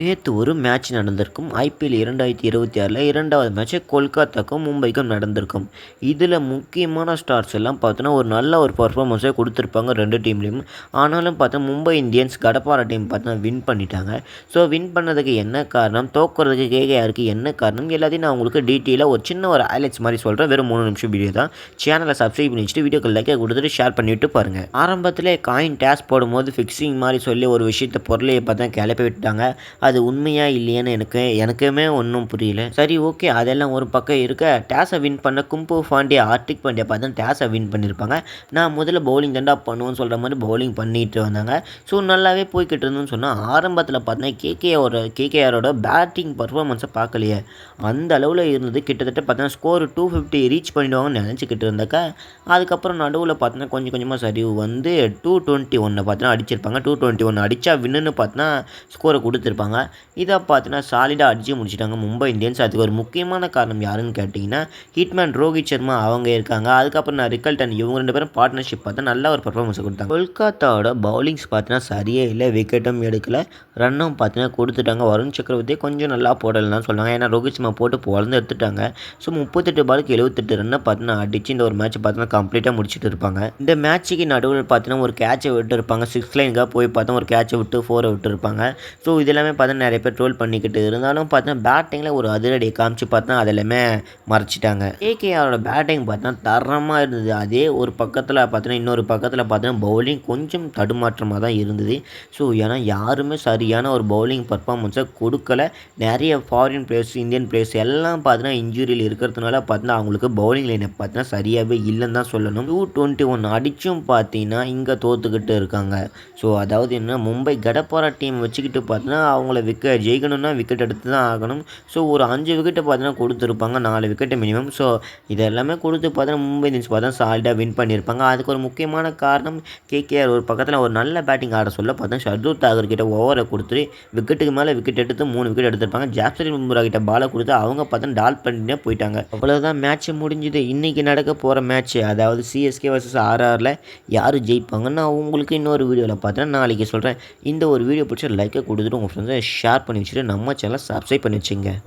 நேத்து ஒரு மேட்ச் நடந்திருக்கும். ஐபிஎல் 2026ல 2வது மேட்ச் கொல்கத்தாக்கும், மும்பைக்கும் நடந்திருக்கும். இதில முக்கியமான ஸ்டார்ஸ் எல்லாம் பார்த்தோன்னா, ஒரு நல்ல ஒரு பெர்ஃபார்மன்ஸே குடுத்துருப்பாங்க 2 டீம்லயும். ஆனாலும் பார்த்தா மும்பை இந்தியன்ஸ் கடப்பாரா டீம் பார்த்தா வின் பண்ணிட்டாங்க. ஸோ வின் பண்ணதுக்கு என்ன காரணம்? தோக்குறதுக்கு கேகேஆருக்கு என்ன காரணம்? எல்லாத்தையும் நான் உங்களுக்கு டீட்டெயிலாக ஒரு சின்ன ஒரு ஹைலைட்ஸ் மாரி சொல்றேன். வெறும் 3 நிமிஷம் வீடியோ தான். சேனலை சப்ஸ்கிரைப் பண்ணி வச்சுட்டு வீடியோக்கு லைக்கை கொடுத்துட்டு ஷேர் பண்ணிவிட்டு பாருங்க. ஆரம்பத்திலே காயின் டாஸ் போடும்போது ஃபிக்ஸிங் மாரி சொல்லி ஒரு விஷயத்த பொருளைய பார்த்தா கிளப்பி விட்டுட்டாங்க. அது உண்மையா இல்லையான்னு எனக்குமே ஒன்றும் புரியல. சரி, ஓகே, அதெல்லாம் ஒரு பக்கம் இருக்க, டாஸை வின் பண்ண கும்பு பாண்டியா, ஹார்திக் பாண்டியா பார்த்தா டாஸை வின் பண்ணியிருப்பாங்க. நான் முதல்ல பவுலிங் தாண்டா பண்ணுவேன்னு சொல்கிற மாதிரி பவுலிங் பண்ணிட்டு வந்தாங்க. ஸோ நல்லாவே போய்கிட்டு இருந்ததுன்னு சொன்னால், ஆரம்பத்தில் பார்த்தா கேகேஆரோட பேட்டிங் பர்ஃபார்மன்ஸை பார்க்கலையே, அந்த அளவில் இருந்தது. கிட்டத்தட்ட பார்த்தா ஸ்கோர் 250 ரீச் பண்ணிடுவாங்கன்னு நினச்சிக்கிட்டு இருந்தாக்கா, அதுக்கப்புறம் நடுவில் பார்த்தோன்னா கொஞ்சம் கொஞ்சமாக சரிவு வந்து 221 பார்த்தோன்னா அடிச்சிருப்பாங்க. 221 அடித்தா வின்னுன்னு பார்த்தோன்னா ஸ்கோரை கொடுத்துருப்பாங்க. இதை பார்த்தீங்கன்னா சாலிடாக அடித்து முடிச்சிட்டாங்க மும்பை இந்தியன்ஸ். அதுக்கு ஒரு முக்கியமான காரணம் யாருன்னு கேட்டிங்கன்னா, ஹிட்மேன் ரோஹித் சர்மா அவங்க இருக்காங்க. அதுக்கப்புறம் நான் ரிக்கல்டன், இவங்க 2 பேரும் பார்ட்னர்ஷிப் பார்த்தா நல்ல ஒரு பர்ஃபார்மன்ஸை கொடுத்தாங்க. கொல்கத்தாவோட பவுலிங்ஸ் பார்த்தீங்கன்னா சரியே இல்லை, விக்கெட்டும் எடுக்கலை, ரன்னும் பார்த்தீங்கன்னா கொடுத்துட்டாங்க. வருண் சக்கரவர்த்தி கொஞ்சம் நல்லா போடலாம் சொல்லுவாங்க, ஏன்னா ரோஹித் சர்மா போட்டு பொழந்து எடுத்துட்டாங்க. ஸோ 38 பாலுக்கு 78 ரன்னை பார்த்தீங்கன்னா அடிச்சு இந்த ஒரு மேட்ச் பார்த்தீங்கன்னா கம்ப்ளீட்டாக முடிச்சுட்டு இருப்பாங்க. இந்த மேட்ச்சுக்கு நடுவில் பார்த்தீங்கன்னா ஒரு கேட்சை விட்டு இருப்பாங்க. 6 லைனுக்காக போய் பார்த்தா ஒரு கேட்சை விட்டு 4 விட்டு இருப்பாங்க. ஸோ இதெல்லாமே பார்த்தா நிறைய பேர் ட்ரோல் பண்ணிக்கிட்டு இருந்தாலும் பார்த்தீங்கன்னா பேட்டிங்கில் ஒரு அதிரடியை காமிச்சு பார்த்தா அதெல்லாமே மறைச்சிட்டாங்க. கேகேஆரோட பேட்டிங் பார்த்தா தரமாக இருந்தது. அதே ஒரு பக்கத்தில் பார்த்தீங்கன்னா இன்னொரு பக்கத்தில் பார்த்தீங்கன்னா பவுலிங் கொஞ்சம் தடுமாற்றமாக தான் இருந்தது. ஸோ ஏன்னா யாருமே சரியான ஒரு பவுலிங் பர்ஃபார்மன்ஸை கொடுக்கல. நிறைய ஃபாரின் பிளேயர்ஸ், இந்தியன் பிளேயர்ஸ் எல்லாம் பார்த்தீங்கன்னா இன்ஜுரியில் இருக்கிறதுனால பார்த்தீங்கன்னா அவங்களுக்கு பவுலிங் லைனை பார்த்தீங்கன்னா சரியாகவே இல்லைன்னு தான் சொல்லணும். 221 அடிச்சும் பார்த்தீங்கன்னா இங்கே தோற்றுக்கிட்டு இருக்காங்க. ஸோ அதாவது என்ன, மும்பை கடப்பாரா டீம் வச்சுக்கிட்டு பார்த்தீங்கன்னா அவங்கள ஜெயிக்கணும்னா விக்கெட் எடுத்து தான் ஆகணும். ஸோ ஒரு 5 விக்கெட்டை பார்த்தீங்கன்னா கொடுத்துருப்பாங்க, 4 விக்கெட்டு மினிமம். ஸோ இதெல்லாமே கொடுத்து பார்த்தீங்கன்னா மும்பை இந்தியன்ஸ் பார்த்தா சாலிடாக வின் பண்ணியிருப்பாங்க. அதுக்கு ஒரு முக்கியமான காரணம் கேகேஆர் ஒரு பக்கத்தில் ஒரு நல்ல பேட்டிங் ஆட சொல்ல பார்த்தா ஷர்துல் தாகூர் கிட்ட ஓவரை கொடுத்துட்டு விக்கெட்டுக்கு மேலே விக்கெட் எடுத்து 3 விக்கெட் எடுத்திருப்பாங்க. ஜாஸ்பிரிட் பும்ரா கிட்ட பாலை கொடுத்து அவங்க பார்த்தா டால் பண்ணிட்டே போயிட்டாங்க. அவ்வளோதான் மேட்ச் முடிஞ்சுது. இன்றைக்கி நடக்க போகிற மேட்ச், அதாவது சிஎஸ்கே vs ஆர்ஆரில் யார் ஜெயிப்பாங்கன்னு நான் உங்களுக்கு இன்னொரு வீடியோவில் பார்த்தேன், நாளைக்கு சொல்கிறேன். இந்த ஒரு வீடியோ பிடிச்ச லைக்கை கொடுத்துட்டு உங்கள் ஃப்ரெண்ட்ஸை ஷேர் பண்ணி வச்சுட்டு நம்ம சேனலை சப்ஸ்கிரைப் பண்ணி வச்சுங்க.